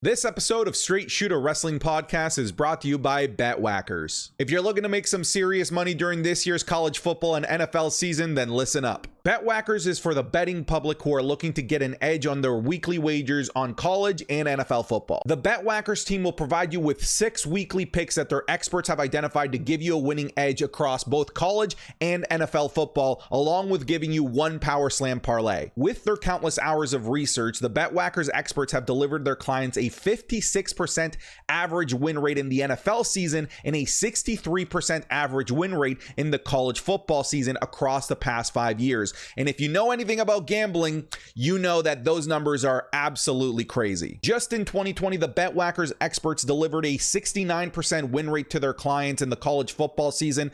This episode of Straight Shooter Wrestling Podcast is brought to you by BetWhackers. If you're looking to make some serious money during this year's college football and NFL season, then listen up. BetWhackers is for the betting public who are looking to get an edge on their weekly wagers on college and NFL football. The BetWhackers team will provide you with 6 weekly picks that their experts have identified to give you a winning edge across both college and NFL football, along with giving you one Power Slam parlay. With their countless hours of research, the BetWhackers experts have delivered their clients a 56% average win rate in the NFL season and a 63% average win rate in the college football season across the past 5 years. And if you know anything about gambling, you know that those numbers are absolutely crazy. Just in 2020, the BetWhackers experts delivered a 69% win rate to their clients in the college football season.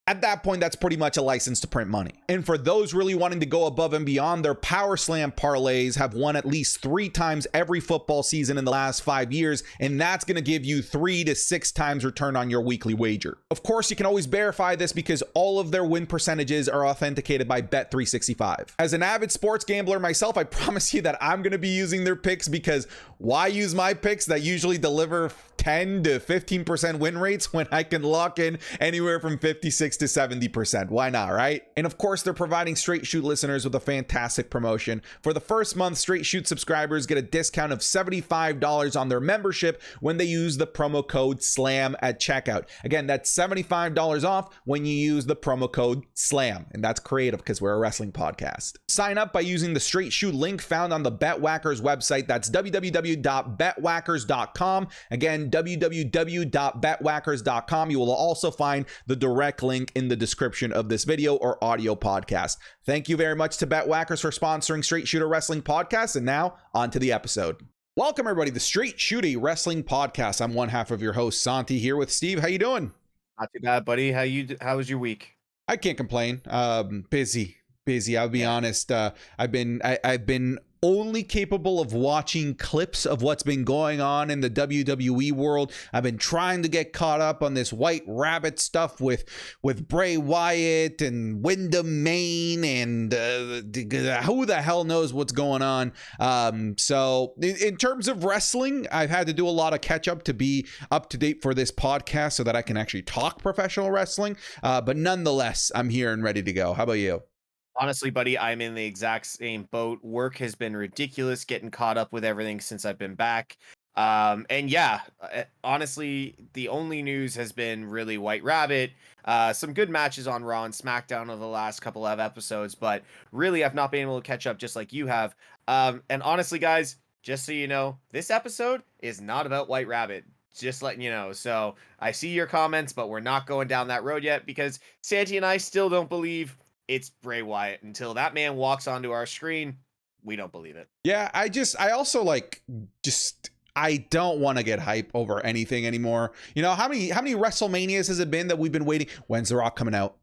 At that point, that's pretty much a license to print money. And for those really wanting to go above and beyond, their Power Slam parlays have won at least 3 times every football season in the last 5 years, and that's going to give you 3 to 6 times return on your weekly wager. Of course, you can always verify this because all of their win percentages are authenticated by Bet365. As an avid sports gambler myself, I promise you that I'm going to be using their picks, because why use my picks that usually deliver 10 to 15% win rates when I can lock in anywhere from 56 to 70%? Why not, right? And of course, they're providing Straight Shoot listeners with a fantastic promotion. For the first month, Straight Shoot subscribers get a discount of $75 on their membership when they use the promo code SLAM at checkout. Again, that's $75 off when you use the promo code SLAM. And that's creative because we're a wrestling podcast. Sign up by using the Straight Shoot link found on the BetWhackers website. That's www.betwhackers.com. Again, www.betwhackers.com. You will also find the direct link in the description of this video or audio podcast. Thank you very much to BetWhackers for sponsoring Straight Shooter Wrestling Podcast. And now on to the episode. Welcome everybody to Straight Shooter Wrestling Podcast. I'm one half of your host, Santi, here with Steve. How you doing? Not too bad, buddy. How was your week? I can't complain. Busy. I'll be honest. I've been only capable of watching clips of what's been going on in the WWE world. I've been trying to get caught up on this White Rabbit stuff with Bray Wyatt and Wyndham Main and who the hell knows what's going on. So in terms of wrestling, I've had to do a lot of catch up to be up to date for this podcast so that I can actually talk professional wrestling. But nonetheless, I'm here and ready to go. How about you? Honestly, buddy, I'm in the exact same boat. Work has been ridiculous, getting caught up with everything since I've been back. And yeah, honestly, the only news has been really White Rabbit. Some good matches on Raw and SmackDown over the last couple of episodes, but really I've not been able to catch up just like you have. And honestly, guys, just so you know, this episode is not about White Rabbit. Just letting you know. So I see your comments, but we're not going down that road yet because Santi and I still don't believe it's Bray Wyatt. Until that man walks onto our screen, we don't believe it. Yeah, I don't want to get hype over anything anymore. You know, how many WrestleManias has it been that we've been waiting? When's The Rock coming out?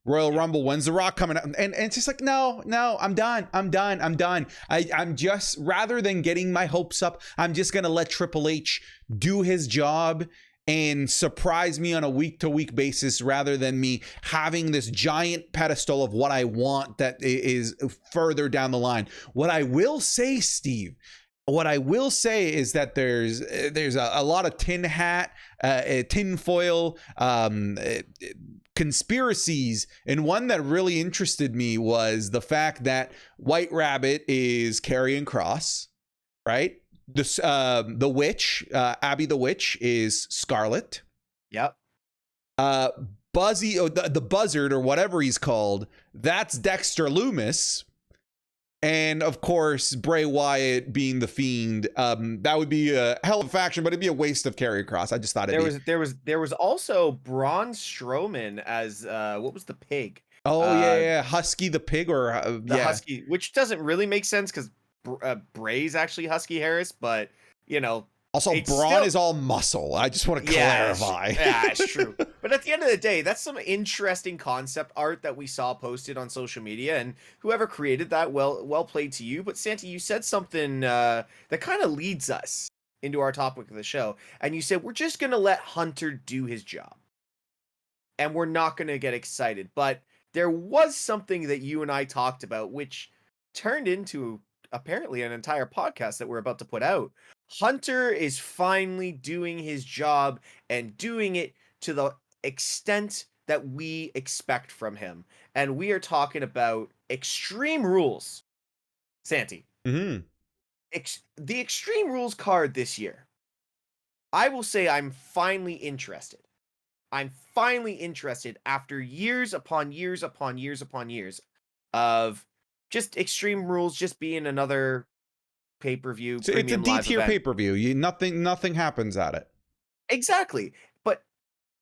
Royal Rumble, when's The Rock coming out? And it's just like, no, I'm done. I'm just, rather than getting my hopes up, I'm just going to let Triple H do his job and surprise me on a week-to-week basis, rather than me having this giant pedestal of what I want that is further down the line. What I will say, Steve, is that there's a lot of tinfoil conspiracies, and one that really interested me was the fact that White Rabbit is Karrion Kross, right? The witch, Abby the Witch, is Scarlet. Yep. Buzzy, the Buzzard, or whatever he's called, that's Dexter Lumis. And of course, Bray Wyatt being the Fiend. That would be a hell of a faction, but it'd be a waste of Karrion Kross. I just thought there was also Braun Strowman as what was the pig? Oh yeah, Husky the pig, or Husky, which doesn't really make sense because Bray's actually Husky Harris, but you know. Also, Braun is all muscle. I just want to clarify. Yeah, it's true. But at the end of the day, that's some interesting concept art that we saw posted on social media, and whoever created that, well played to you. But Santi, you said something that kind of leads us into our topic of the show, and you said we're just gonna let Hunter do his job, and we're not gonna get excited. But there was something that you and I talked about, which turned into apparently an entire podcast that we're about to put out. Hunter is finally doing his job and doing it to the extent that we expect from him. And we are talking about Extreme Rules. Santi. Mm-hmm. The Extreme Rules card this year. I will say I'm finally interested. I'm finally interested after years upon years upon years upon years of just Extreme Rules just being another pay-per-view. So it's a D-tier pay-per-view. Nothing happens at it. Exactly. But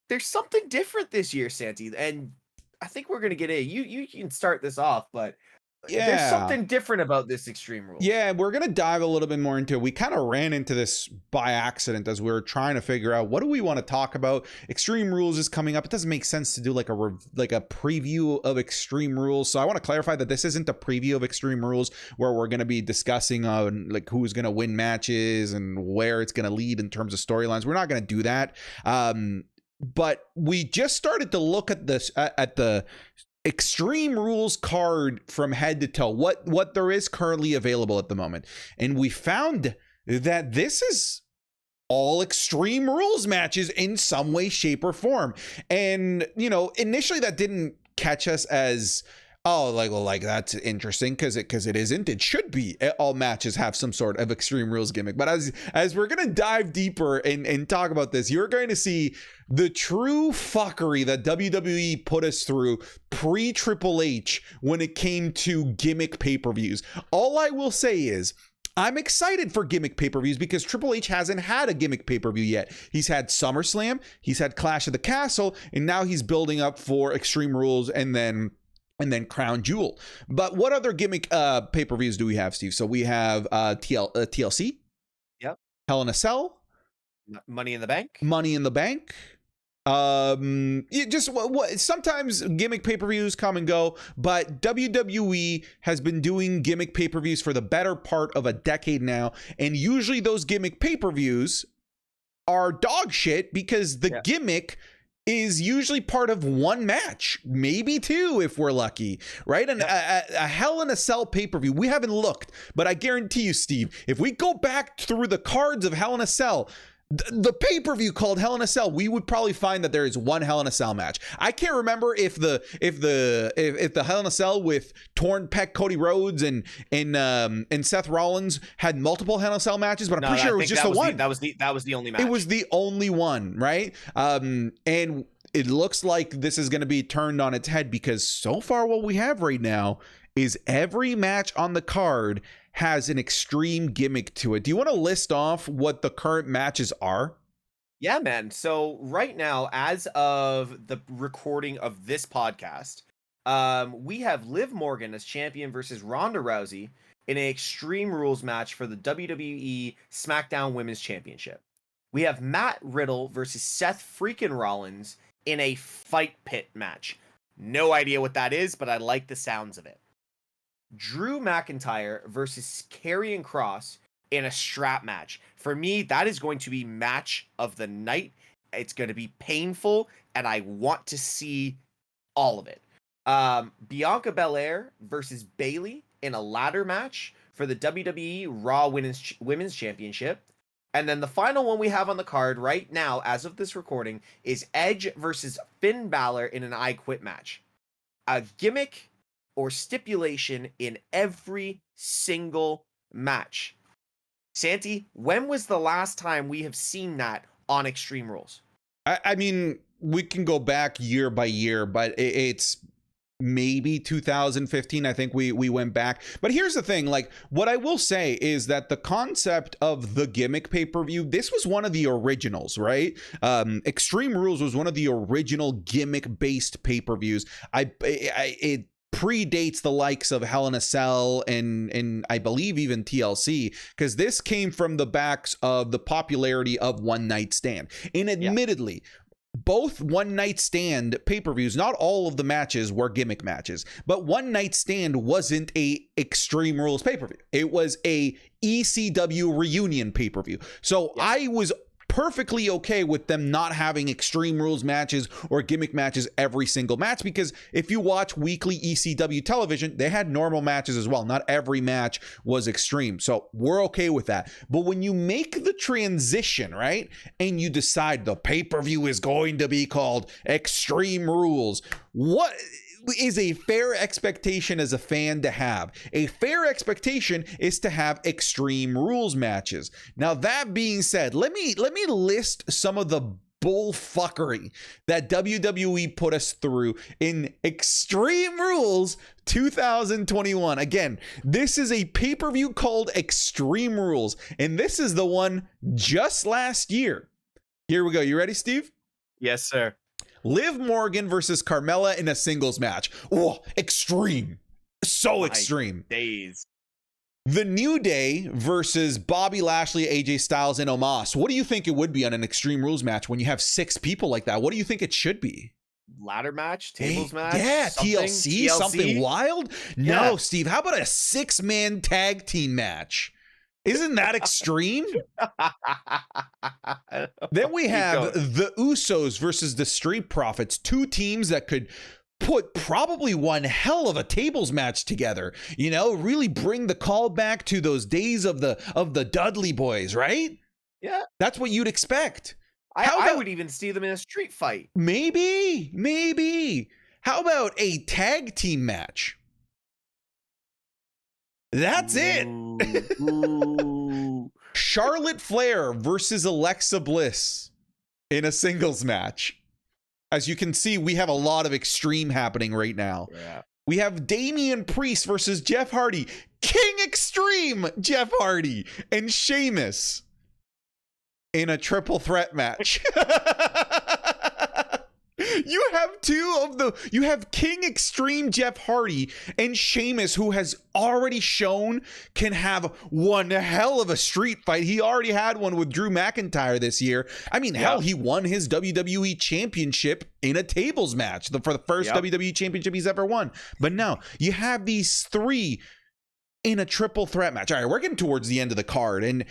there's something different this year, Santi, and I think we're gonna get in. You can start this off, but there's something different about this Extreme Rules. Yeah, we're going to dive a little bit more into it. We kind of ran into this by accident as we were trying to figure out what do we want to talk about. Extreme Rules is coming up. It doesn't make sense to do like a preview of Extreme Rules. So I want to clarify that this isn't a preview of Extreme Rules where we're going to be discussing on like who's going to win matches and where it's going to lead in terms of storylines. We're not going to do that. But we just started to look at this at the Extreme Rules card from head to toe, what there is currently available at the moment, and we found that this is all Extreme Rules matches in some way, shape, or form. And initially that didn't catch us as that's interesting because it isn't. It should be. All matches have some sort of Extreme Rules gimmick. But as we're gonna dive deeper and talk about this, you're going to see the true fuckery that WWE put us through pre-Triple H when it came to gimmick pay-per-views. All I will say is I'm excited for gimmick pay-per-views because Triple H hasn't had a gimmick pay-per-view yet. He's had SummerSlam, he's had Clash of the Castle, and now he's building up for Extreme Rules and then Crown Jewel. But what other gimmick pay-per-views do we have, Steve? So we have TLC. Yep. Hell in a Cell. Money in the Bank. Money in the Bank. Sometimes gimmick pay-per-views come and go, but WWE has been doing gimmick pay-per-views for the better part of a decade now, and usually those gimmick pay-per-views are dog shit because the gimmick is usually part of one match, maybe two if we're lucky, right? And a Hell in a Cell pay-per-view, we haven't looked, but I guarantee you, Steve, if we go back through the cards of Hell in a Cell, the pay-per-view called Hell in a Cell, we would probably find that there is one Hell in a Cell match. I can't remember if the Hell in a Cell with Torn Peck, Cody Rhodes, and Seth Rollins had multiple Hell in a Cell matches, but I'm pretty sure it was just the one. That was the only match. It was the only one, right? And it looks like this is going to be turned on its head because so far what we have right now is every match on the card has an extreme gimmick to it. Do you want to list off what the current matches are? Yeah, man. So right now, as of the recording of this podcast, we have Liv Morgan as champion versus Ronda Rousey in an Extreme Rules match for the WWE SmackDown Women's Championship. We have Matt Riddle versus Seth freaking Rollins in a fight pit match. No idea what that is, but I like the sounds of it. Drew McIntyre versus Karrion Kross in a strap match. For me, that is going to be match of the night. It's going to be painful, and I want to see all of it. Bianca Belair versus Bayley in a ladder match for the WWE Raw Women's Championship. And then the final one we have on the card right now, as of this recording, is Edge versus Finn Balor in an I Quit match. A gimmick or stipulation in every single match. Santi, when was the last time we have seen that on Extreme Rules? I mean, we can go back year by year, but it's maybe 2015. I think we went back. But here's the thing, like what I will say is that the concept of the gimmick pay-per-view, this was one of the originals, right? Extreme Rules was one of the original gimmick-based pay-per-views. It predates the likes of Hell in a Cell and I believe even TLC, because this came from the backs of the popularity of One Night Stand. And admittedly, both One Night Stand pay-per-views, not all of the matches were gimmick matches, but One Night Stand wasn't a Extreme Rules pay-per-view. It was a ECW reunion pay-per-view. So I was perfectly okay with them not having Extreme Rules matches or gimmick matches every single match, because if you watch weekly ECW television, they had normal matches as well. Not every match was extreme. So we're okay with that. But when you make the transition, right, and you decide the pay-per-view is going to be called Extreme Rules, what is a fair expectation as a fan to have? A fair expectation is to have Extreme Rules matches. Now, that being said, let me list some of the bullfuckery that WWE put us through in Extreme Rules 2021. Again, this is a pay-per-view called Extreme Rules, and this is the one just last year. Here we go. You ready, Steve? Yes, sir. Liv Morgan versus Carmella in a singles match. Oh, extreme. So extreme. Days. The New Day versus Bobby Lashley, AJ Styles, and Omos. What do you think it would be on an Extreme Rules match when you have 6 people like that? What do you think it should be? Ladder match? Tables match? Yeah, TLC? Something wild? Yeah. No, Steve. How about a 6-man tag team match? Isn't that extreme? Then we have the Usos versus the Street Profits, 2 teams that could put probably one hell of a tables match together. You know, really bring the call back to those days of the Dudley Boys, right? Yeah. That's what you'd expect. I would even see them in a street fight. Maybe. How about a tag team match? That's it. Ooh. Charlotte Flair versus Alexa Bliss in a singles match. As you can see, we have a lot of extreme happening right now. Yeah. We have Damian Priest versus Jeff Hardy, King Extreme Jeff Hardy, and Sheamus in a triple threat match. You have King Extreme Jeff Hardy and Sheamus, who has already shown can have one hell of a street fight. He already had one with Drew McIntyre this year. I mean, hell, he won his WWE championship in a tables match for the first WWE championship he's ever won. But no, you have these 3 in a triple threat match. All right, we're getting towards the end of the card, and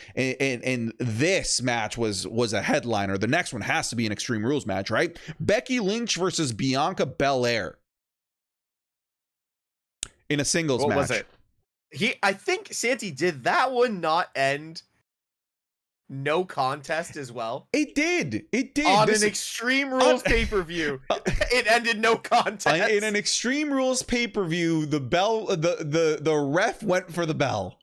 this match was a headliner. The next one has to be an Extreme Rules match, right? Becky Lynch versus Bianca Belair in a singles match. What was it? I think Santi, did that one not end no contest as well? It did. On an Extreme Rules pay-per-view. It ended no contest. In an Extreme Rules pay-per-view, the ref went for the bell.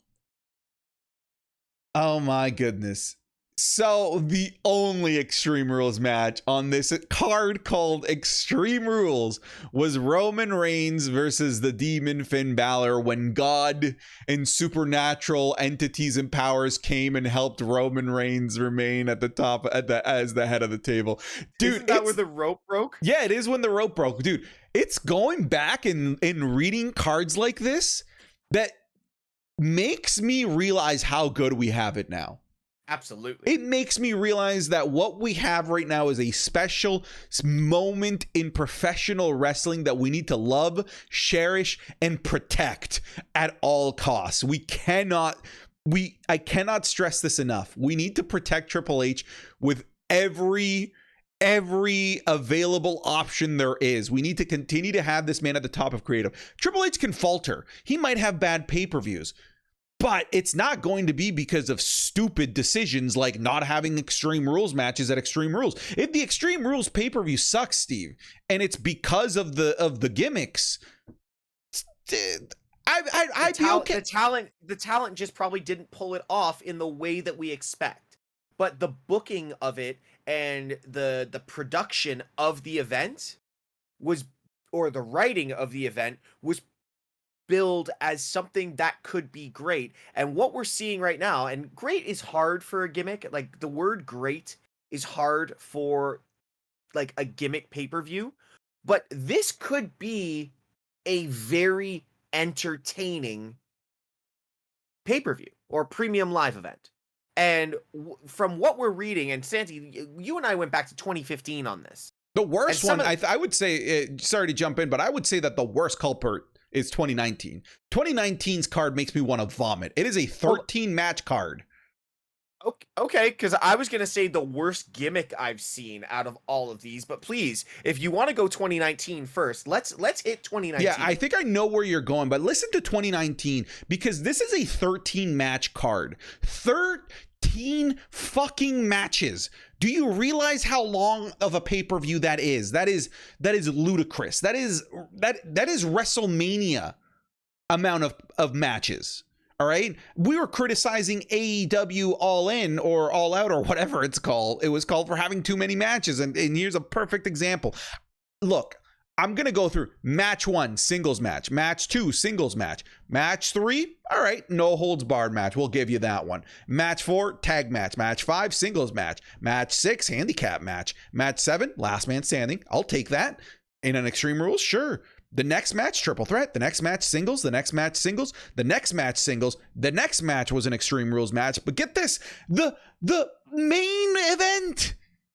Oh my goodness. So the only Extreme Rules match on this card called Extreme Rules was Roman Reigns versus the Demon Finn Balor, when God and supernatural entities and powers came and helped Roman Reigns remain at the top as the head of the table. Dude, isn't that where the rope broke? Yeah, it is when the rope broke. Dude, it's going back and reading cards like this that makes me realize how good we have it now. Absolutely. It makes me realize that what we have right now is a special moment in professional wrestling that we need to love, cherish, and protect at all costs. I cannot stress this enough. We need to protect Triple H with every available option there is. We need to continue to have this man at the top of creative. Triple H can falter. He might have bad pay-per-views. But it's not going to be because of stupid decisions like not having Extreme Rules matches at Extreme Rules. If the Extreme Rules pay-per-view sucks, Steve, and it's because of the gimmicks, I'd be okay. The talent just probably didn't pull it off in the way that we expect. But the booking of it and the production of the event or the writing of the event was billed as something that could be great. And what we're seeing right now, and great is hard for a gimmick, like the word great is hard for like a gimmick pay-per-view, but this could be a very entertaining pay-per-view or premium live event. And from what we're reading, and Santi, you and I went back to 2015 on this. The worst one, I would say, sorry to jump in, but I would say that the worst culprit is 2019. 2019's card makes me want to vomit. It is a 13-match card. Okay, because I was gonna say the worst gimmick I've seen out of all of these, but please, if you want to go 2019 first, let's hit 2019. Yeah, I think I know where you're going, but listen to 2019 because this is a 13 match card. 13 fucking matches. Do you realize how long of a pay-per-view that is? That is ludicrous. That is WrestleMania amount of matches. All right. We were criticizing AEW All In or All Out or whatever it's called. It was called for having too many matches. And here's a perfect example. Look, I'm going to go through match 1, singles match, match 2, singles match, match 3. All right. No holds barred match. We'll give you that one. Match 4, tag match, match 5, singles match, match 6, handicap match, match 7, last man standing. I'll take that in an Extreme Rules. Sure. The next match, triple threat. The next match, singles. The next match, singles. The next match, singles. The next match was an Extreme Rules match. But get this, the main event,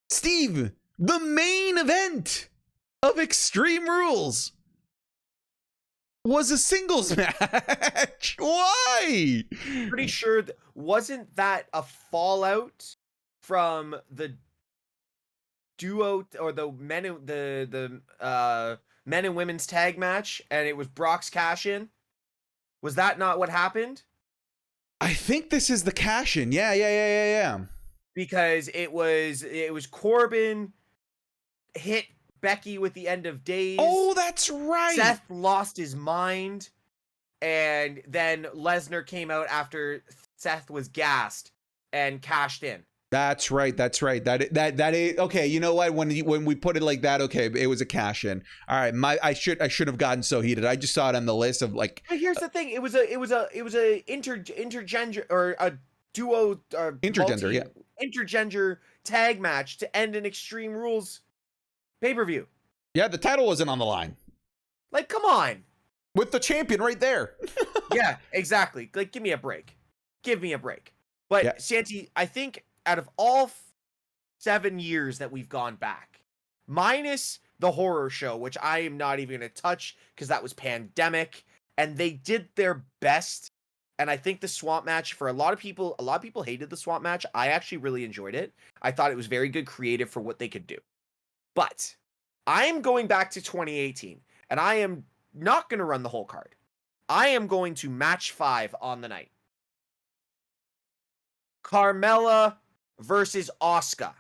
Steve, the main event of Extreme Rules was a singles match. Why? Pretty sure wasn't that a fallout from the duo or the men and women's tag match, and it was Brock's cash in? Was that not what happened? I think this is the cash in. Yeah. Because it was Corbin hit Becky with the end of days. Oh, that's right. Seth lost his mind, and then Lesnar came out after Seth was gassed and cashed in. That's right. That is okay. You know what? When we put it like that, okay, it was a cash in. All right, I should have gotten so heated. I just saw it on the list of like. But here's the thing: it was a intergender or a duo intergender tag match to end an Extreme Rules pay-per-view. Yeah, the title wasn't on the line. Like, come on, with the champion right there. Yeah, exactly. Like, give me a break. But yeah. Santi, I think, out of all 7 years that we've gone back, minus the horror show, which I am not even going to touch because that was pandemic, and they did their best. And I think the swamp match, for a lot of people hated the swamp match. I actually really enjoyed it. I thought it was very good creative for what they could do. But I am going back to 2018, and I am not going to run the whole card. I am going to match 5 on the night. Carmella versus Asuka.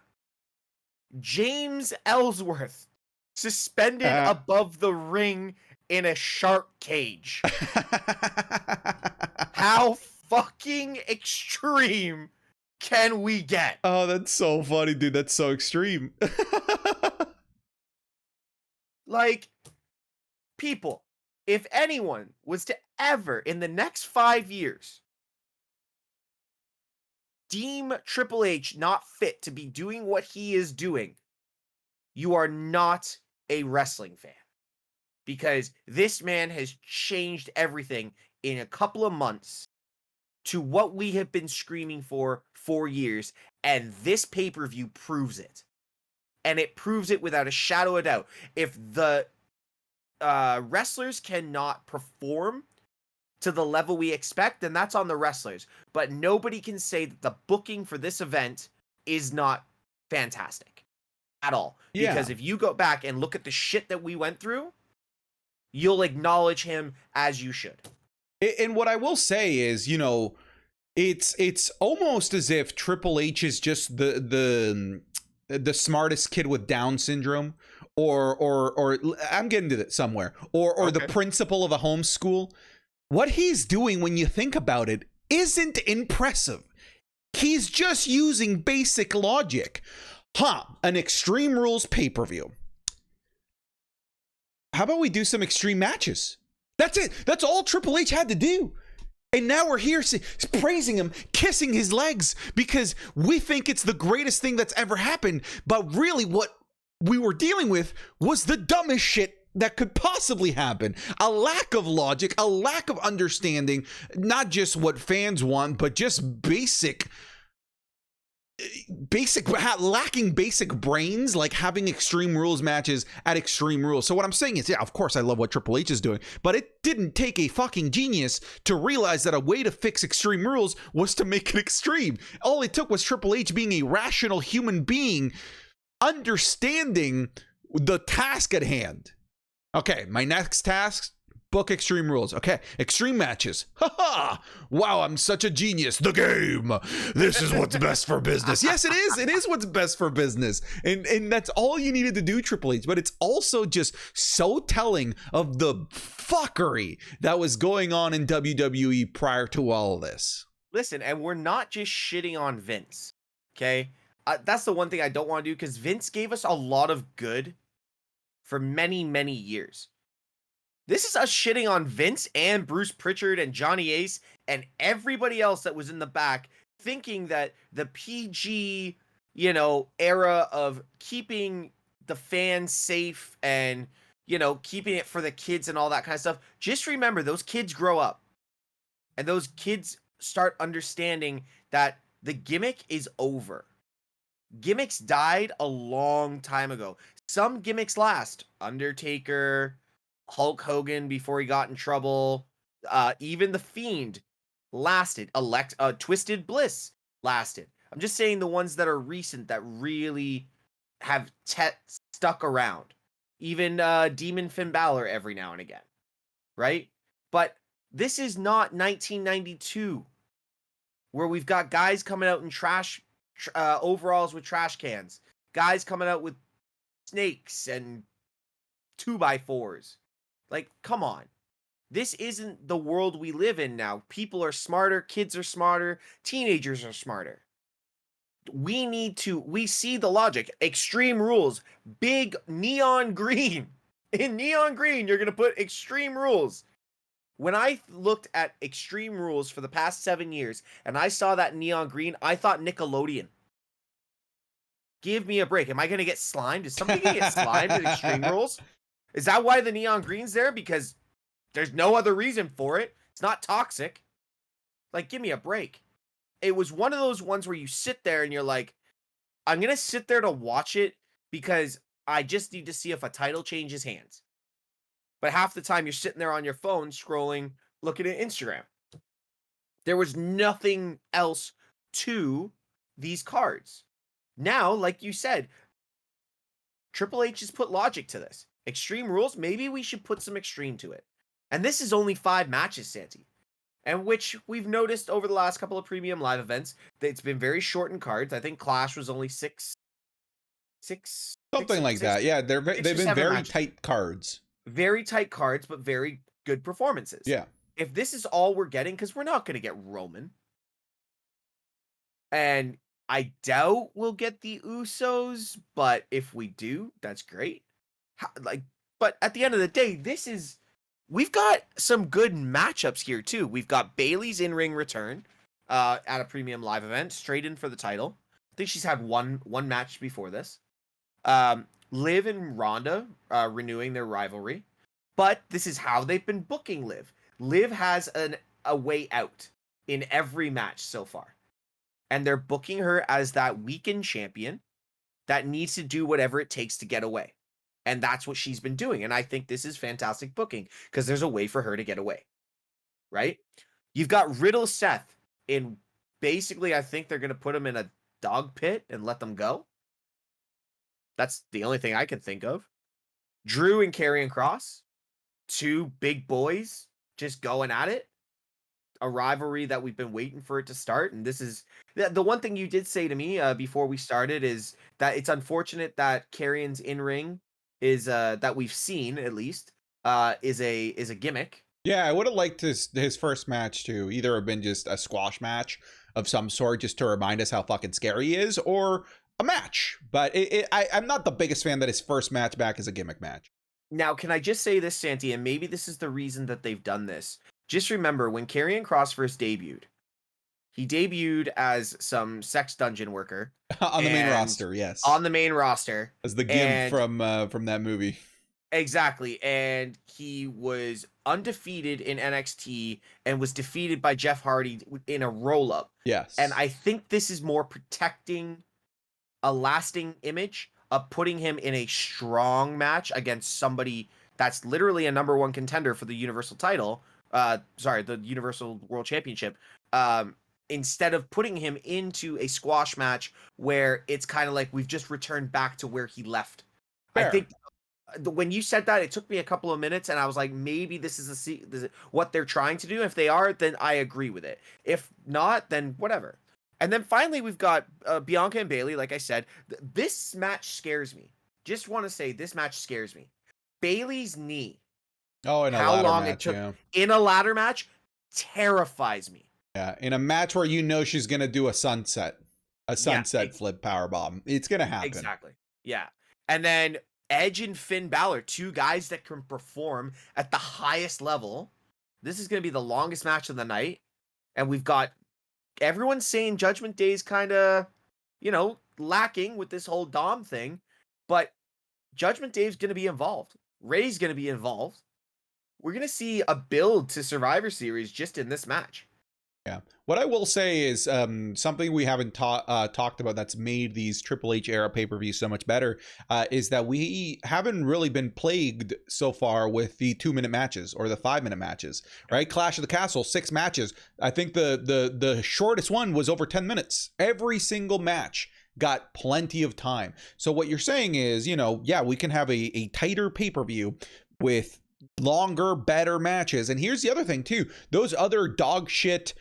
James Ellsworth suspended above the ring in a shark cage. How fucking extreme can we get? Oh, that's so funny, dude. That's so extreme. Like, people, if anyone was to ever in the next 5 years deem Triple H not fit to be doing what he is doing, you are not a wrestling fan. Because this man has changed everything in a couple of months to what we have been screaming for 4 years, and this pay-per-view proves it. And it proves it without a shadow of doubt. If the wrestlers cannot perform to the level we expect, then that's on the wrestlers. But nobody can say that the booking for this event is not fantastic at all. Yeah. Because if you go back and look at the shit that we went through, you'll acknowledge him as you should. And what I will say is, you know, it's almost as if Triple H is just the smartest kid with Down syndrome, or I'm getting to that somewhere, or okay, the principal of a homeschool. What he's doing, when you think about it, isn't impressive. He's just using basic logic. An Extreme Rules pay-per-view. How about we do some extreme matches? That's it. That's all Triple H had to do. And now we're here praising him, kissing his legs, because we think it's the greatest thing that's ever happened. But really what we were dealing with was the dumbest shit that could possibly happen. A lack of logic, a lack of understanding, not just what fans want, but just basic lacking basic brains, like having Extreme Rules matches at Extreme Rules. So what I'm saying is, yeah, of course I love what Triple H is doing, but it didn't take a fucking genius to realize that a way to fix Extreme Rules was to make it extreme. All it took was Triple H being a rational human being, understanding the task at hand. Okay, my next task, book Extreme Rules. Okay, extreme matches. Haha! Wow, I'm such a genius. The game. This is what's best for business. Yes, it is. It is what's best for business. And that's all you needed to do, Triple H. But it's also just so telling of the fuckery that was going on in WWE prior to all of this. Listen, and we're not just shitting on Vince, okay? That's the one thing I don't want to do, because Vince gave us a lot of good for many, many years. This is us shitting on Vince and Bruce Pritchard and Johnny Ace and everybody else that was in the back, thinking that the PG, era of keeping the fans safe and, keeping it for the kids and all that kind of stuff. Just remember, those kids grow up and those kids start understanding that the gimmick is over. Gimmicks died a long time ago. Some gimmicks last. Undertaker, Hulk Hogan before he got in trouble, even The Fiend lasted. Twisted Bliss lasted. I'm just saying the ones that are recent that really have stuck around. Even Demon Finn Balor every now and again, right? But this is not 1992, where we've got guys coming out in trash overalls with trash cans, guys coming out with snakes and 2x4s. Like, come on. This isn't the world we live in now. People are smarter, kids are smarter, teenagers are smarter. We see the logic. Extreme Rules, big neon green. In neon green, you're going to put Extreme Rules. When I looked at Extreme Rules for the past 7 years and I saw that neon green, I thought Nickelodeon. Give me a break. Am I going to get slimed? Is somebody going to get slimed at Extreme Rules? Is that why the neon green's there? Because there's no other reason for it. It's not toxic. Like, give me a break. It was one of those ones where you sit there and you're like, I'm going to sit there to watch it because I just need to see if a title changes hands. But half the time you're sitting there on your phone scrolling, looking at Instagram. There was nothing else to these cards. Now, like you said, Triple H has put logic to this. Extreme Rules, maybe we should put some extreme to it. And this is only 5 matches, Santi. And which we've noticed over the last couple of premium live events that it's been very short in cards. I think Clash was only six. Something like that. Yeah, they've been very matches. Tight cards. Very tight cards, but very good performances. Yeah. If this is all we're getting, because we're not going to get Roman. And I doubt we'll get the Usos, but if we do, that's great. But at the end of the day, we've got some good matchups here too. We've got Bayley's in-ring return at a premium live event, straight in for the title. I think she's had one match before this. Liv and Ronda renewing their rivalry, but this is how they've been booking Liv. Liv has a way out in every match so far, and they're booking her as that weekend champion that needs to do whatever it takes to get away. And that's what she's been doing. And I think this is fantastic booking because there's a way for her to get away. Right? You've got Riddle Seth in basically, I think they're going to put him in a dog pit and let them go. That's the only thing I can think of. Drew and Karrion Kross, 2 big boys just going at it. A rivalry that we've been waiting for it to start. And this is the one thing you did say to me before we started is that it's unfortunate that Karrion's in-ring is that we've seen at least is a gimmick. Yeah, I would have liked his first match to either have been just a squash match of some sort, just to remind us how fucking scary he is, or a match. But I'm not the biggest fan that his first match back is a gimmick match. Now, can I just say this, Santi, and maybe this is the reason that they've done this. Just remember when Karrion Kross first debuted, he debuted as some sex dungeon worker on the main roster. Yes, on the main roster as the Gimp from that movie. Exactly. And he was undefeated in NXT and was defeated by Jeff Hardy in a roll up. And Yes. I think this is more protecting a lasting image of putting him in a strong match against somebody that's literally a number one contender for the Universal title. The Universal World Championship. Um, Instead of putting him into a squash match where it's kind of like we've just returned back to where he left. I Fair. think when you said that, it took me a couple of minutes, and I was like, maybe this is what they're trying to do. If they are, then I agree with it. If not, then whatever. And then finally, we've got Bianca and Bailey. Like I said, this match scares me. Just want to say, this match scares me. Bailey's knee, Oh, in a how ladder long it match, took yeah. in a ladder match, terrifies me. Yeah, in a match where you know she's gonna do a sunset Yeah, flip powerbomb. It's gonna happen. exactly. Yeah. And then Edge and Finn Balor, two guys that can perform at the highest level. This is going to be the longest match of the night. And we've got everyone saying Judgment Day's kind of, lacking with this whole Dom thing. But Judgment Day's going to be involved. Ray's going to be involved. We're going to see a build to Survivor Series just in this match. Yeah. What I will say is something we haven't talked about that's made these Triple H era pay-per-views so much better is that we haven't really been plagued so far with the 2-minute matches or the 5-minute matches, right? Clash of the Castle, 6 matches. I think the shortest one was over 10 minutes. Every single match got plenty of time. So what you're saying is, we can have a tighter pay-per-view with longer, better matches. And here's the other thing too. Those other dog shit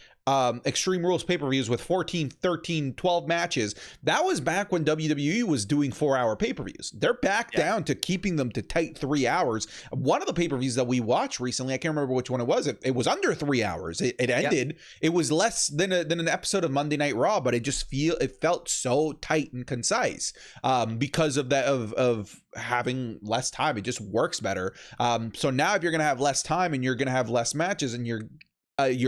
Extreme Rules pay-per-views with 14, 13, 12 matches, that was back when WWE was doing 4-hour pay-per-views. They're back down to keeping them to tight 3 hours. One of the pay-per-views that we watched recently, I can't remember which one it was. It was under 3 hours. It ended. It was less than an episode of Monday Night Raw, but it felt so tight and concise because of that of having less time. It just works better. So now if you're going to have less time and you're going to have less matches and you're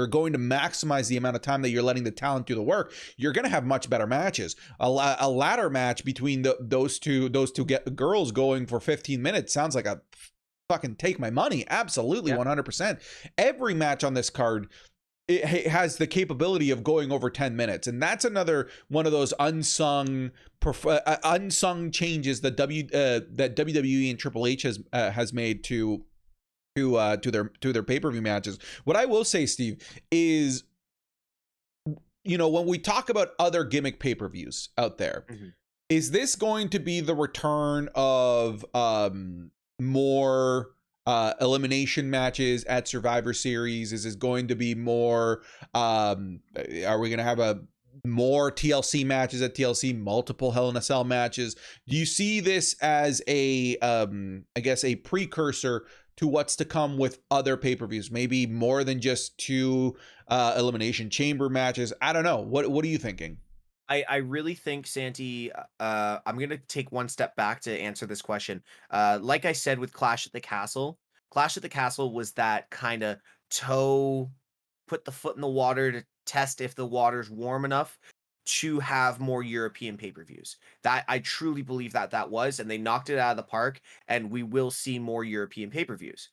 going to maximize the amount of time that you're letting the talent do the work, you're going to have much better matches. A ladder match between those two girls going for 15 minutes sounds like a fucking take my money. Absolutely, 100%. Every match on this card, it has the capability of going over 10 minutes, and that's another one of those unsung changes that WWE and Triple H has made to their pay-per-view matches. What I will say, Steve, is when we talk about other gimmick pay-per-views out there, is this going to be the return of more elimination matches at Survivor Series? Is this going to be more are we going to have more TLC matches at TLC, multiple Hell in a Cell matches? Do you see this as a precursor to what's to come with other pay-per-views, maybe more than just 2 elimination chamber matches? I don't know. What are you thinking? I really think, Santi, I'm going to take one step back to answer this question. Like I said with Clash at the Castle was that kind of put the foot in the water to test if the water's warm enough to have more European pay-per-views. That I truly believe that was, and they knocked it out of the park, and we will see more European pay-per-views.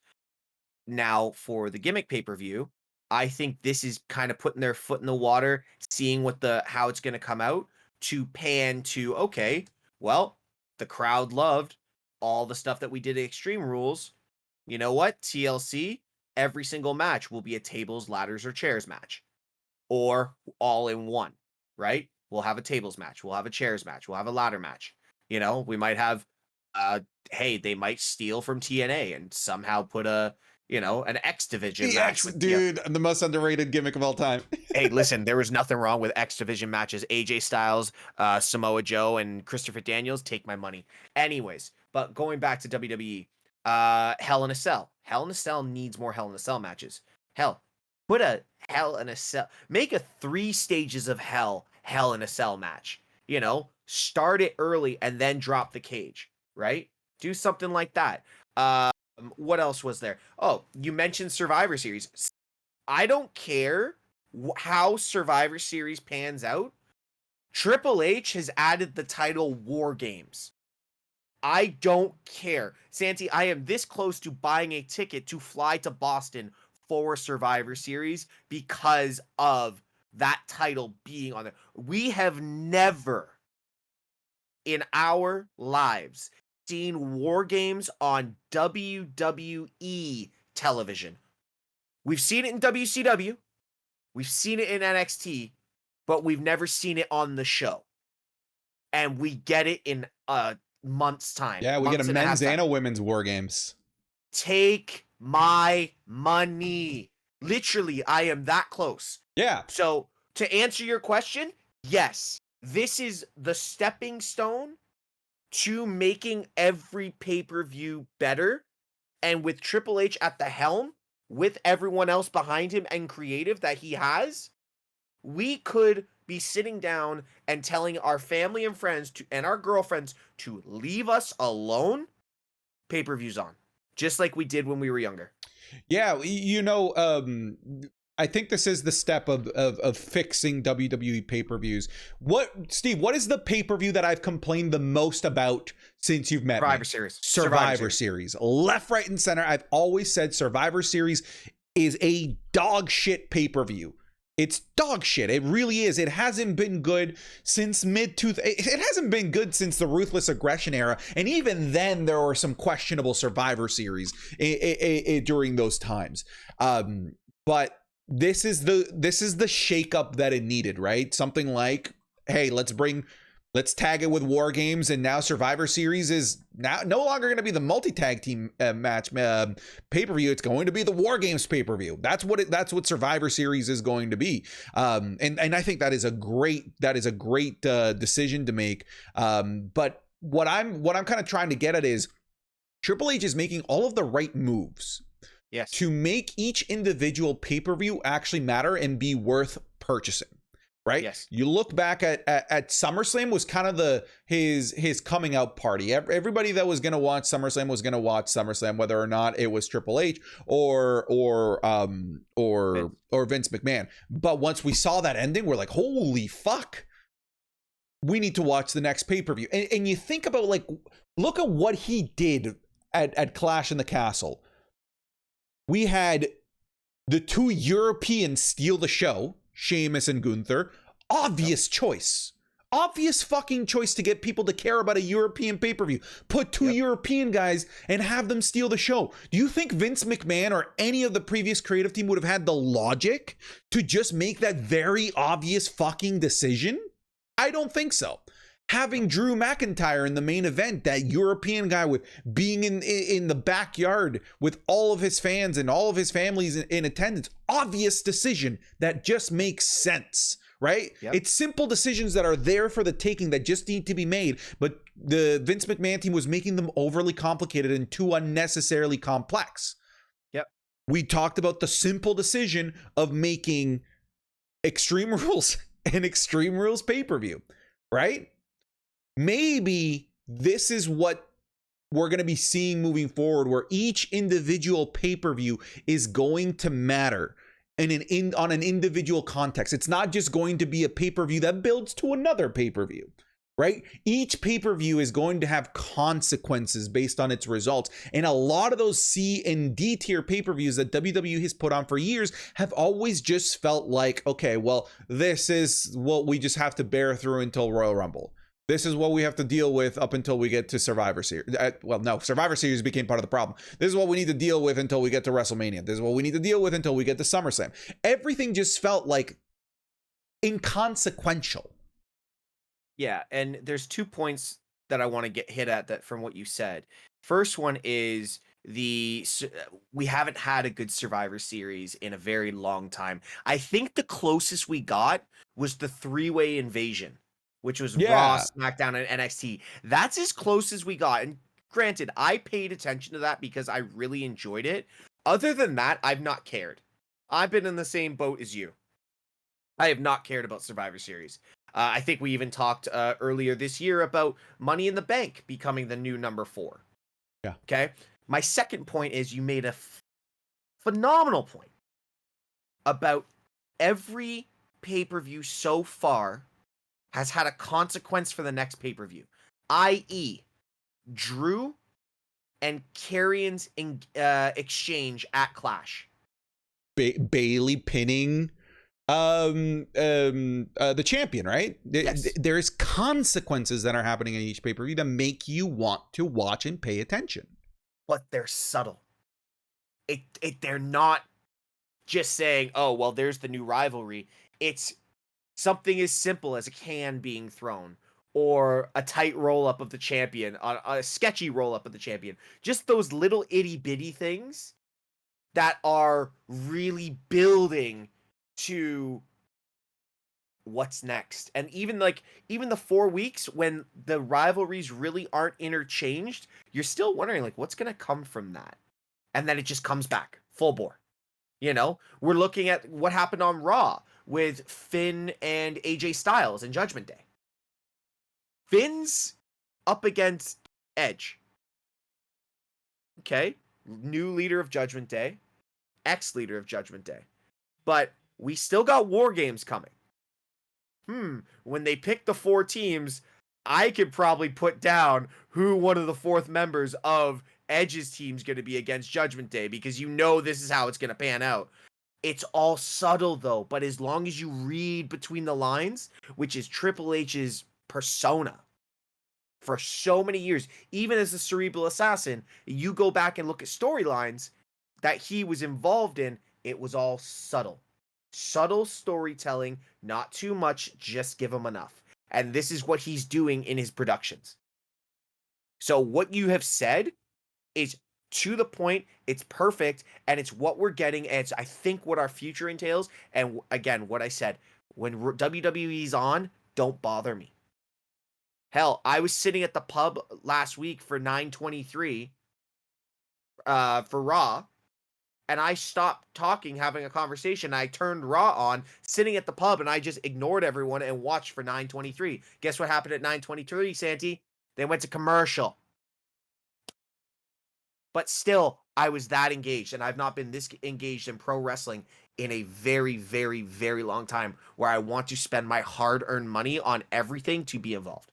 Now, for the Gimmick pay-per-view, I think this is kind of putting their foot in the water, seeing how it's going to come out, to pan to, okay, well, the crowd loved all the stuff that we did at Extreme Rules. You know what? TLC, every single match will be a tables, ladders, or chairs match, or all in one. Right? We'll have a tables match. We'll have a chairs match. We'll have a ladder match. We might have, they might steal from TNA and somehow put an X Division match with dude, the most underrated gimmick of all time. Hey, listen, there was nothing wrong with X Division matches. AJ Styles, Samoa Joe, and Christopher Daniels, take my money. Anyways, but going back to WWE, Hell in a Cell. Hell in a Cell needs more Hell in a Cell matches. Hell, put a Hell in a Cell. Make a 3 stages of Hell in a Cell match. Start it early and then drop the cage, right? Do something like that. What else was there? Oh, you mentioned Survivor Series. I don't care how Survivor Series pans out. Triple H has added the title War Games. I don't care. Santi, I am this close to buying a ticket to fly to Boston for Survivor Series because of that title being on there. We have never in our lives seen War Games on WWE television. We've seen it in WCW, we've seen it in NXT, but we've never seen it on the show. And we get it in a month's time. Yeah, we get a months and men's half time. and a women's War Games. Take my money. Literally, I am that close. Yeah. So, to answer your question, yes, this is the stepping stone to making every pay-per-view better. And with Triple H at the helm, with everyone else behind him and creative that he has, we could be sitting down and telling our family and friends and our girlfriends to leave us alone. Pay-per-views on, just like we did when we were younger. Yeah, I think this is the step of fixing WWE pay-per-views. Steve, what is the pay-per-view that I've complained the most about since you've met Survivor me? Series. Survivor Series. Left, right, and center. I've always said Survivor Series is a dog shit pay-per-view. It's dog shit. It really is. It hasn't been good since it hasn't been good since the Ruthless Aggression era. And even then, there were some questionable Survivor Series during those times. But this is the shakeup that it needed, right? Something like, hey, let's tag it with War Games, and now Survivor Series is now no longer going to be the multi-tag team match pay-per-view. It's going to be the War Games pay-per-view. That's what Survivor Series is going to be. And I think that is a great decision to make. But what I'm kind of trying to get at is Triple H is making all of the right moves. Yes. To make each individual pay-per-view actually matter and be worth purchasing. Right? Yes. You look back at SummerSlam was kind of his coming out party. Everybody that was going to watch SummerSlam was going to watch SummerSlam, whether or not it was Triple H or Vince McMahon. But once we saw that ending, we're like, holy fuck, we need to watch the next pay-per-view. And you think about, like, look at what he did at Clash in the Castle. We had the two Europeans steal the show, Sheamus and Gunther. Obvious choice. Obvious fucking choice to get people to care about a European pay-per-view. Put two European guys and have them steal the show. Do you think Vince McMahon or any of the previous creative team would have had the logic to just make that very obvious fucking decision? I don't think so. Having Drew McIntyre in the main event, that European guy with being in the backyard with all of his fans and all of his families in attendance, obvious decision that just makes sense, right? Yep. It's simple decisions that are there for the taking that just need to be made, but the Vince McMahon team was making them overly complicated and too unnecessarily complex. Yep. We talked about the simple decision of making Extreme Rules an Extreme Rules pay-per-view, right? Maybe this is what we're going to be seeing moving forward, where each individual pay-per-view is going to matter on an individual context. It's not just going to be a pay-per-view that builds to another pay-per-view, right? Each pay-per-view is going to have consequences based on its results. And a lot of those C and D tier pay-per-views that WWE has put on for years have always just felt like, okay, well, this is what we just have to bear through until Royal Rumble. This is what we have to deal with up until we get to Survivor Series. Survivor Series became part of the problem. This is what we need to deal with until we get to WrestleMania. This is what we need to deal with until we get to SummerSlam. Everything just felt like inconsequential. Yeah, and there's 2 points that I want to get hit at that from what you said. First one is we haven't had a good Survivor Series in a very long time. I think the closest we got was the 3-way invasion, which was Raw, SmackDown, and NXT. That's as close as we got. And granted, I paid attention to that because I really enjoyed it. Other than that, I've not cared. I've been in the same boat as you. I have not cared about Survivor Series. I think we even talked earlier this year about Money in the Bank becoming the new number 4. Yeah. Okay? My second point is you made a phenomenal point about every pay-per-view so far has had a consequence for the next pay-per-view, i.e., Drew and Karrion's exchange at Clash. Bailey pinning the champion, right? Yes. There's consequences that are happening in each pay-per-view that make you want to watch and pay attention. But they're subtle. They're not just saying, oh, well, there's the new rivalry. It's something as simple as a can being thrown or a tight roll-up of the champion, a sketchy roll-up of the champion. Just those little itty-bitty things that are really building to what's next. And even the 4 weeks when the rivalries really aren't interchanged, you're still wondering, like, what's going to come from that? And then it just comes back full bore. You know, we're looking at what happened on Raw with Finn and AJ Styles and Judgment Day. Finn's up against Edge. Okay. New leader of Judgment Day. Ex-leader of Judgment Day. But we still got War Games coming. When they pick the 4 teams, I could probably put down who one of the 4th members of Edge's team's going to be against Judgment Day, because you know this is how it's going to pan out. It's all subtle, though, but as long as you read between the lines, which is Triple H's persona for so many years, even as a cerebral assassin, you go back and look at storylines that he was involved in, it was all subtle. Subtle storytelling, not too much, just give him enough. And this is what he's doing in his productions. So what you have said is to the point, it's perfect, and it's what we're getting, and it's, I think, what our future entails. And again, what I said, when WWE's on, don't bother me. Hell, I was sitting at the pub last week for 9/23 for Raw, and I stopped talking, having a conversation. I turned Raw on, sitting at the pub, and I just ignored everyone and watched for 9/23. Guess what happened at 9/23, Santi? They went to commercial. But still, I was that engaged, and I've not been this engaged in pro wrestling in a very, very, very long time, where I want to spend my hard-earned money on everything to be involved.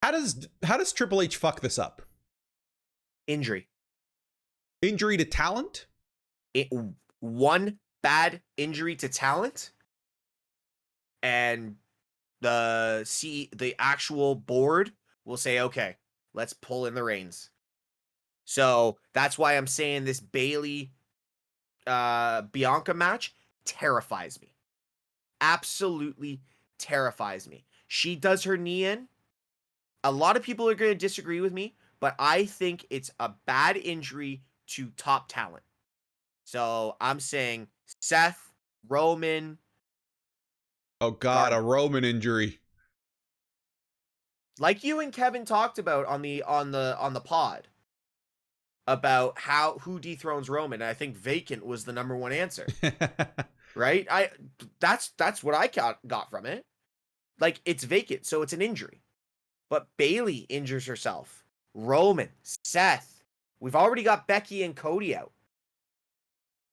How does Triple H fuck this up? Injury to talent? One bad injury to talent, and the actual board will say, okay, let's pull in the reins. So that's why I'm saying this Bailey Bianca match terrifies me. Absolutely terrifies me. She does her knee in. A lot of people are going to disagree with me, but I think it's a bad injury to top talent. So I'm saying Seth, Roman. Oh God, a Roman injury. Like you and Kevin talked about on the pod about who dethrones Roman. I think vacant was the number one answer. Right? That's what I got from it. Like, it's vacant, so it's an injury. But Bailey injures herself. Roman, Seth. We've already got Becky and Cody out.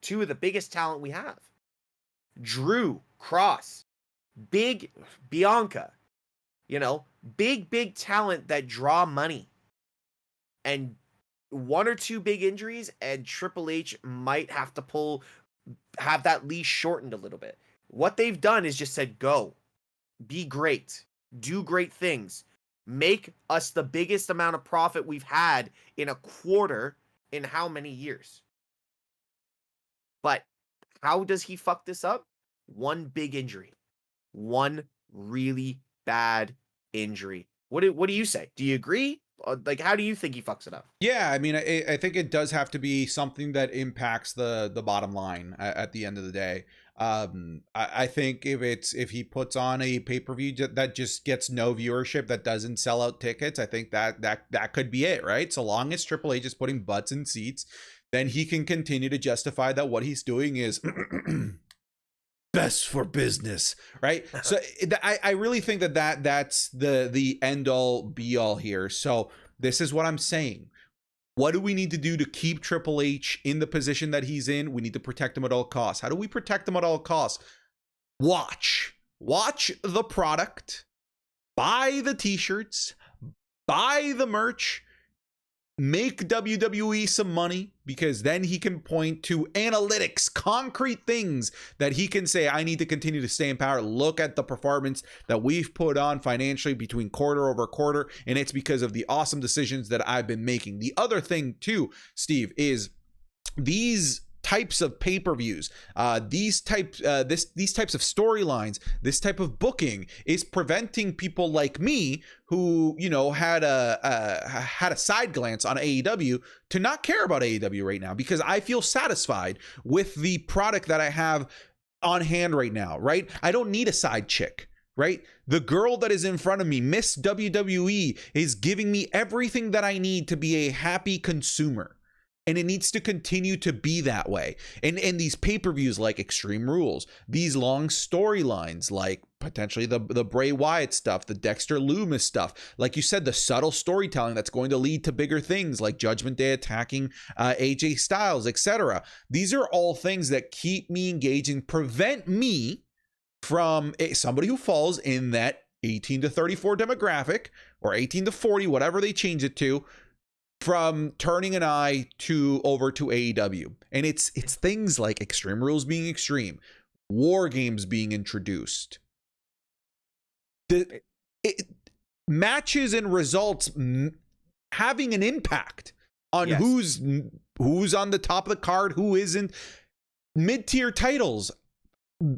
2 of the biggest talent we have. Drew, Cross, big Bianca. You know, big talent that draw money. And 1 or 2 big injuries, and Triple H might have to have that leash shortened a little bit. What they've done is just said, go. Be great. Do great things. Make us the biggest amount of profit we've had in a quarter in how many years? But how does he fuck this up? 1 big injury. 1 really bad injury. What do you say? Do you agree? Like, how do you think he fucks it up? Yeah, I mean, I think it does have to be something that impacts the bottom line at the end of the day. I think if he puts on a pay-per-view that just gets no viewership, that doesn't sell out tickets, I think that could be it, right? So long as Triple H is putting butts in seats, then he can continue to justify that what he's doing is best for business, right? So I really think that's the end all be all here. So this is what I'm saying. What do we need to do to keep Triple H in the position that he's in? We need to protect him at all costs. How do we protect him at all costs? Watch the product, buy the t-shirts, buy the merch, make WWE some money, because then he can point to analytics, concrete things that he can say, I need to continue to stay in power. Look at the performance that we've put on financially between quarter over quarter, and it's because of the awesome decisions that I've been making. The other thing too, Steve, is these types of pay-per-views, these types of storylines, this type of booking is preventing people like me who, you know, had a side glance on AEW to not care about AEW right now, because I feel satisfied with the product that I have on hand right now, right? I don't need a side chick. Right? The girl that is in front of me, Miss WWE, is giving me everything that I need to be a happy consumer. And it needs to continue to be that way. And these pay-per-views like Extreme Rules, these long storylines like potentially the Bray Wyatt stuff, the Dexter Lumis stuff, like you said, the subtle storytelling that's going to lead to bigger things like Judgment Day attacking AJ Styles, etc. These are all things that keep me engaged and prevent me from somebody who falls in that 18 to 34 demographic, or 18 to 40, whatever they change it to, from turning an eye over to AEW. And it's things like Extreme Rules being extreme, War Games being introduced, matches and results having an impact on who's on the top of the card, who isn't, mid-tier titles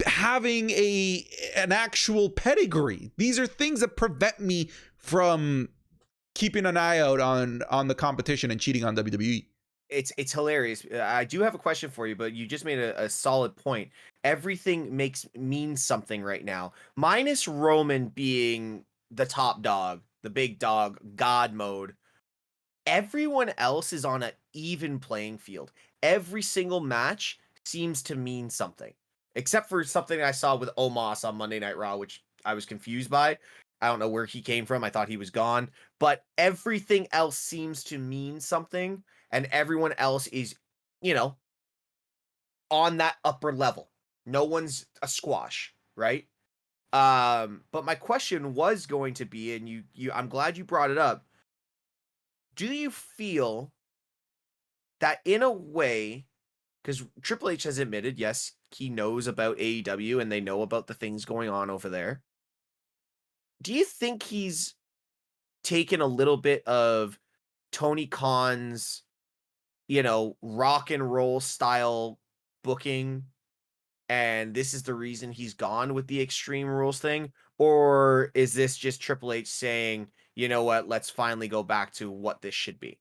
having an actual pedigree. These are things that prevent me from keeping an eye out on the competition and cheating on WWE. It's hilarious. I do have a question for you, but you just made a solid point. Everything means something right now, minus Roman being the top dog, the big dog, God mode. Everyone else is on an even playing field. Every single match seems to mean something, except for something I saw with Omos on Monday Night Raw, which I was confused by. I don't know where he came from. I thought he was gone. But everything else seems to mean something, and everyone else is, you know, on that upper level. No one's a squash, right? But my question was going to be, and you I'm glad you brought it up. Do you feel that in a way, because Triple H has admitted, yes, he knows about AEW and they know about the things going on over there. Do you think he's taken a little bit of Tony Khan's, you know, rock and roll style booking, and this is the reason he's gone with the Extreme Rules thing? Or is this just Triple H saying, you know what, let's finally go back to what this should be?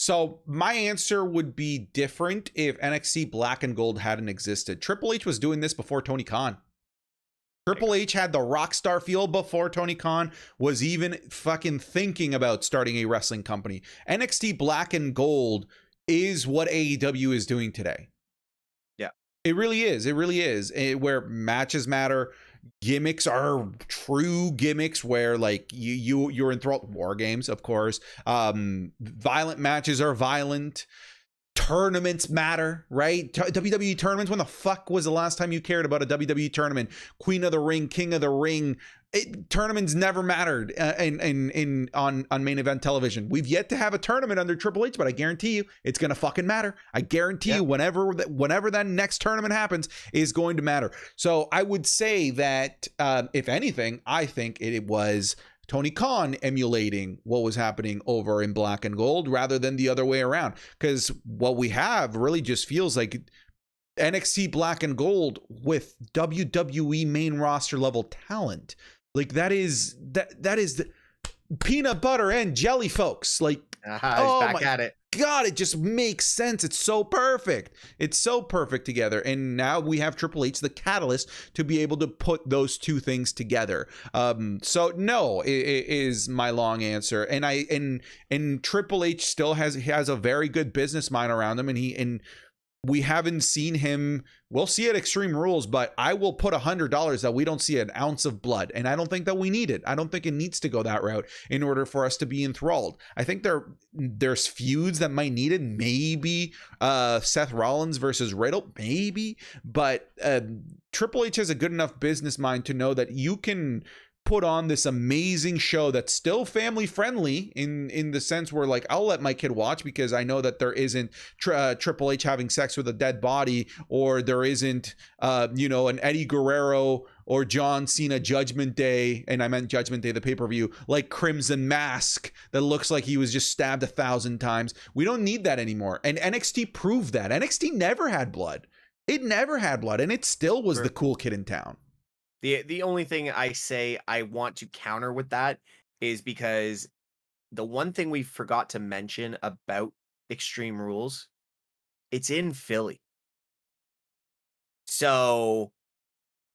So my answer would be different if NXT Black and Gold hadn't existed. Triple H was doing this before Tony Khan. Triple H had the rock star feel before Tony Khan was even fucking thinking about starting a wrestling company. NXT Black and Gold is what AEW is doing today. Yeah. It really is. It really is. Where matches matter, gimmicks are true gimmicks, where like you're enthralled. War Games, of course. Violent matches are violent. Tournaments matter, right? WWE tournaments. When the fuck was the last time you cared about a WWE tournament? Queen of the Ring, King of the Ring. Tournaments never mattered on main event television. We've yet to have a tournament under Triple H, but I guarantee you it's gonna fucking matter. I guarantee you whenever that next tournament happens is going to matter. So I would say that if anything, I think it was Tony Khan emulating what was happening over in Black and Gold rather than the other way around. Because what we have really just feels like NXT Black and Gold with WWE main roster level talent. Like that is the peanut butter and jelly, folks. Like, oh back at it. God, it just makes sense. It's so perfect. It's so perfect together. And now we have Triple H, the catalyst, to be able to put those two things together. So no, it is my long answer. And Triple H still has a very good business mind around him, and we haven't seen him. We'll see at Extreme Rules, but I will put $100 that we don't see an ounce of blood, and I don't think that we need it. I don't think it needs to go that route in order for us to be enthralled. I think there's feuds that might need it. Maybe Seth Rollins versus Riddle, maybe, but Triple H has a good enough business mind to know that you can put on this amazing show that's still family friendly in the sense where like I'll let my kid watch because I know that there isn't Triple H having sex with a dead body, or there isn't an Eddie Guerrero or John Cena Judgment Day, and I meant Judgment Day the pay-per-view, like Crimson Mask that looks like he was just stabbed 1,000 times. We don't need that anymore, and NXT proved that. NXT never had blood. It never had blood, and it still was the cool kid in town. The only thing I say I want to counter with that is because the one thing we forgot to mention about Extreme Rules, it's in Philly. So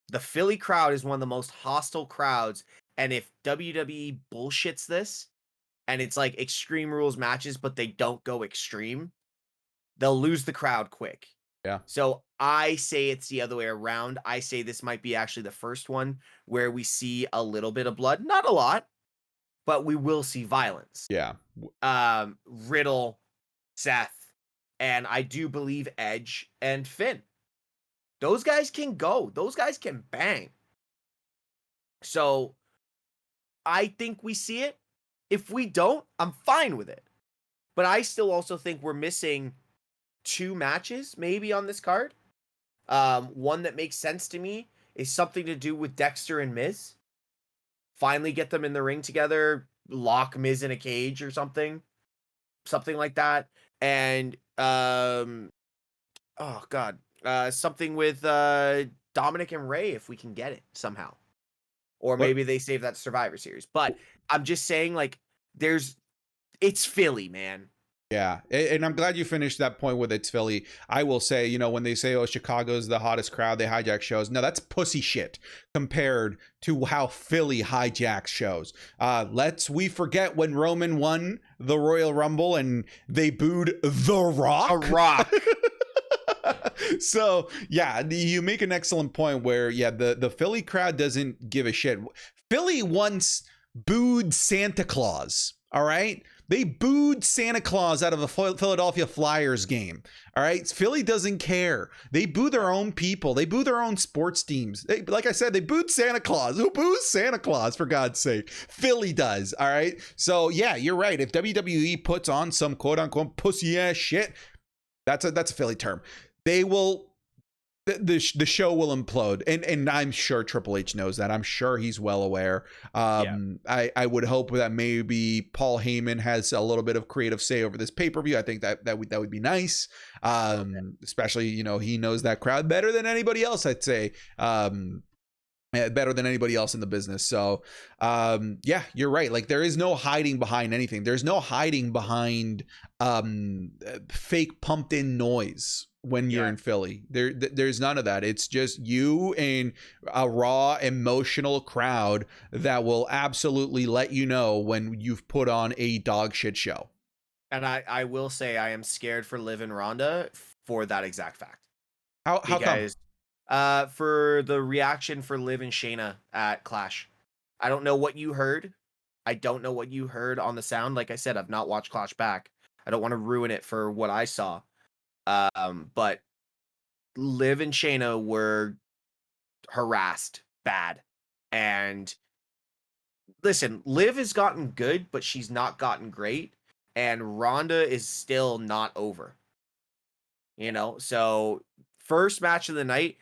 the Philly crowd is one of the most hostile crowds. And if WWE bullshits this and it's like Extreme Rules matches, but they don't go extreme, they'll lose the crowd quick. Yeah. So I say it's the other way around. I say this might be actually the first one where we see a little bit of blood, not a lot, but we will see violence. Yeah. Riddle, Seth, and I do believe Edge and Finn. Those guys can go. Those guys can bang. So I think we see it. If we don't, I'm fine with it. But I still also think we're missing 2 matches maybe on this card. One that makes sense to me is something to do with Dexter and Miz. Finally get them in the ring together, lock Miz in a cage or something like that. And something with Dominic and Ray if we can get it somehow. Or maybe they save that Survivor Series. But I'm just saying, like, it's Philly, man. Yeah, and I'm glad you finished that point with it's Philly. I will say, when they say, oh, Chicago's the hottest crowd, they hijack shows. No, that's pussy shit compared to how Philly hijacks shows. We forget when Roman won the Royal Rumble and they booed The Rock. A Rock. So, yeah, you make an excellent point where, the Philly crowd doesn't give a shit. Philly once booed Santa Claus, all right? They booed Santa Claus out of a Philadelphia Flyers game. All right. Philly doesn't care. They boo their own people. They boo their own sports teams. Like I said, they booed Santa Claus. Who boos Santa Claus, for God's sake? Philly does. All right. So, yeah, you're right. If WWE puts on some quote unquote pussy ass shit, that's a Philly term. They will. The show will implode, and I'm sure Triple H knows that. I'm sure he's well aware. I would hope that maybe Paul Heyman has a little bit of creative say over this pay-per-view. I think that would be nice. Especially, he knows that crowd better than anybody else, I'd say. Better than anybody else in the business. So you're right. Like, there is no hiding behind anything. There's no hiding behind fake pumped in noise when you're in Philly. There's none of that. It's just you and a raw emotional crowd that will absolutely let you know when you've put on a dog shit show. And I will say I am scared for Liv and Ronda for that exact fact. How come? For the reaction for Liv and Shayna at Clash. I don't know what you heard. I don't know what you heard on the sound. Like I said, I've not watched Clash back. I don't want to ruin it for what I saw. But Liv and Shayna were harassed bad. And listen, Liv has gotten good, but she's not gotten great. And Ronda is still not over. So first match of the night,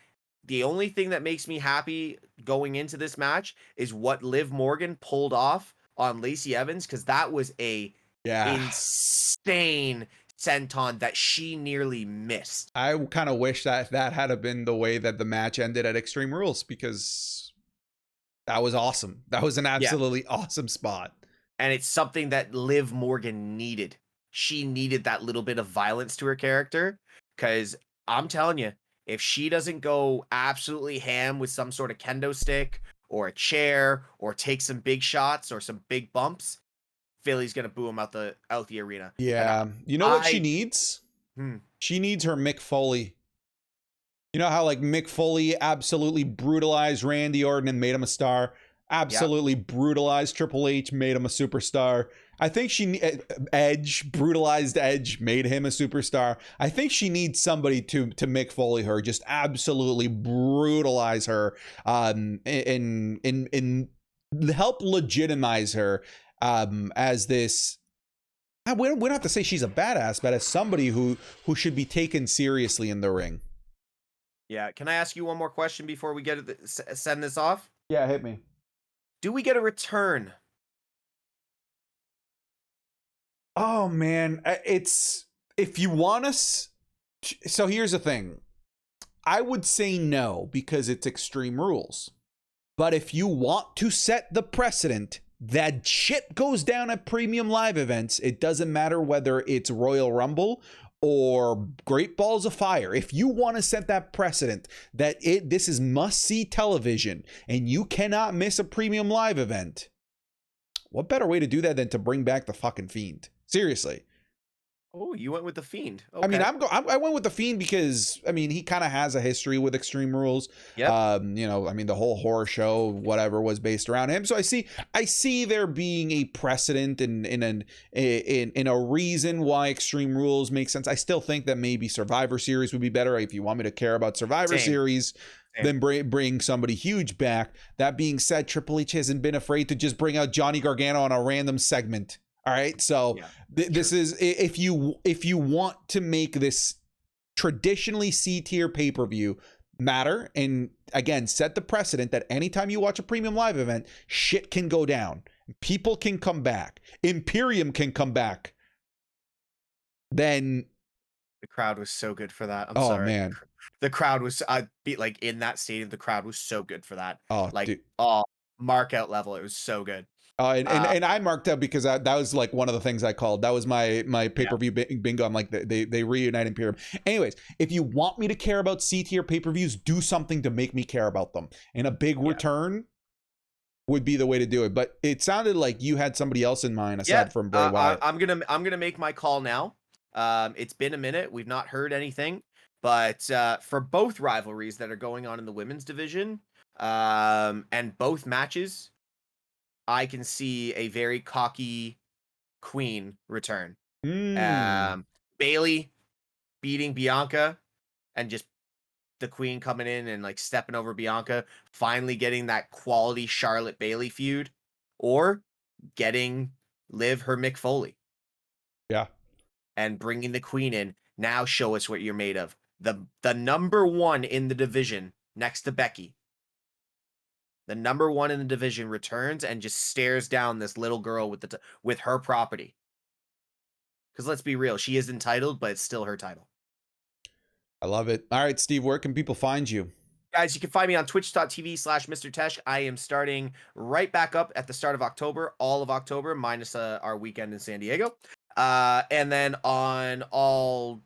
the only thing that makes me happy going into this match is what Liv Morgan pulled off on Lacey Evans, because that was a insane senton that she nearly missed. I kind of wish that had been the way that the match ended at Extreme Rules, because that was awesome. That was an absolutely awesome spot. And it's something that Liv Morgan needed. She needed that little bit of violence to her character, because I'm telling you, if she doesn't go absolutely ham with some sort of kendo stick or a chair or take some big shots or some big bumps, Philly's gonna boo him out the arena. Yeah, what she needs? She needs her Mick Foley. You know how like Mick Foley absolutely brutalized Randy Orton and made him a star. Absolutely brutalized Triple H, made him a superstar. I think brutalized Edge, made him a superstar. I think she needs somebody to Mick Foley her, just absolutely brutalize her, and help legitimize her as this. We don't have to say she's a badass, but as somebody who should be taken seriously in the ring. Yeah. Can I ask you one more question before we send this off? Yeah, hit me. Do we get a return? Oh man, it's if you want us. So here's the thing. I would say no because it's Extreme Rules. But if you want to set the precedent that shit goes down at premium live events, it doesn't matter whether it's Royal Rumble or Great Balls of Fire. If you want to set that precedent that this is must-see television and you cannot miss a premium live event, what better way to do that than to bring back the fucking Fiend? Seriously. Oh, you went with the Fiend. Okay. I mean, I went with the Fiend because I mean he kind of has a history with Extreme Rules. Yeah. You know, I mean the whole horror show, whatever, was based around him. So I see there being a precedent and in a reason why Extreme Rules makes sense. I still think that maybe Survivor Series would be better. If you want me to care about Survivor Series, then bring somebody huge back. That being said, Triple H hasn't been afraid to just bring out Johnny Gargano on a random segment. All right, so this is if you want to make this traditionally C-tier pay-per-view matter, and again set the precedent that anytime you watch a premium live event, shit can go down, people can come back, Imperium can come back, then the crowd was so good for that. I'm oh sorry. man, the crowd was like in that stadium. The crowd was so good for that. Oh, like dude. Mark out level. It was so good. And I marked up because that was like one of the things I called. That was my pay-per-view bingo. I'm like, they reunite Imperium. Anyways, if you want me to care about C-tier pay-per-views, do something to make me care about them. And a big return would be the way to do it. But it sounded like you had somebody else in mind aside from Bray Wyatt. I'm gonna make my call now. It's been a minute. We've not heard anything. But for both rivalries that are going on in the women's division, and both matches, I can see a very cocky Queen return. Bayley beating Bianca and just the Queen coming in and like stepping over Bianca, finally getting that quality Charlotte Bayley feud, or getting Liv her Mick Foley. Yeah. And bringing the Queen in. Now show us what you're made of. The number one in the division next to Becky. The number one in the division returns and just stares down this little girl with her property. Because let's be real, she is entitled, but it's still her title. I love it. All right, Steve, where can people find you? Guys, you can find me on twitch.tv/Mr. Tesh. I am starting right back up at the start of October, all of October, minus our weekend in San Diego. And then on all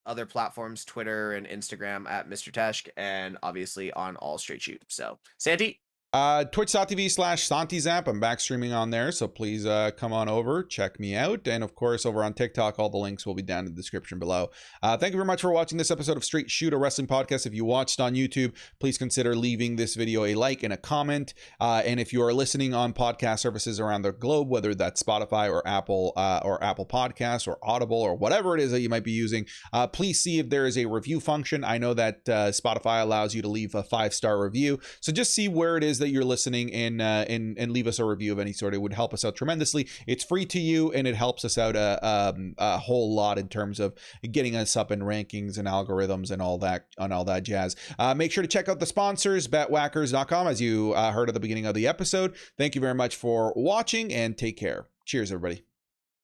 other platforms, Twitter and Instagram at Mr. Tesh, and obviously on all straight shoot. So, Santi? Twitch.tv/SantiZap. I'm back streaming on there, so please come on over, check me out. And of course, over on TikTok, all the links will be down in the description below. Thank you very much for watching this episode of Straight Shoot, a wrestling podcast. If you watched on YouTube, please consider leaving this video a like and a comment. And if you are listening on podcast services around the globe, whether that's Spotify or Apple Podcasts or Audible or whatever it is that you might be using, please see if there is a review function. I know that Spotify allows you to leave a 5-star review, so just see where it is that you're listening and leave us a review of any sort. It would help us out tremendously. It's free to you, and it helps us out a whole lot in terms of getting us up in rankings and algorithms and all that jazz. Make sure to check out the sponsors, betwhackers.com, as you heard at the beginning of the episode. Thank you very much for watching, and take care. Cheers, everybody.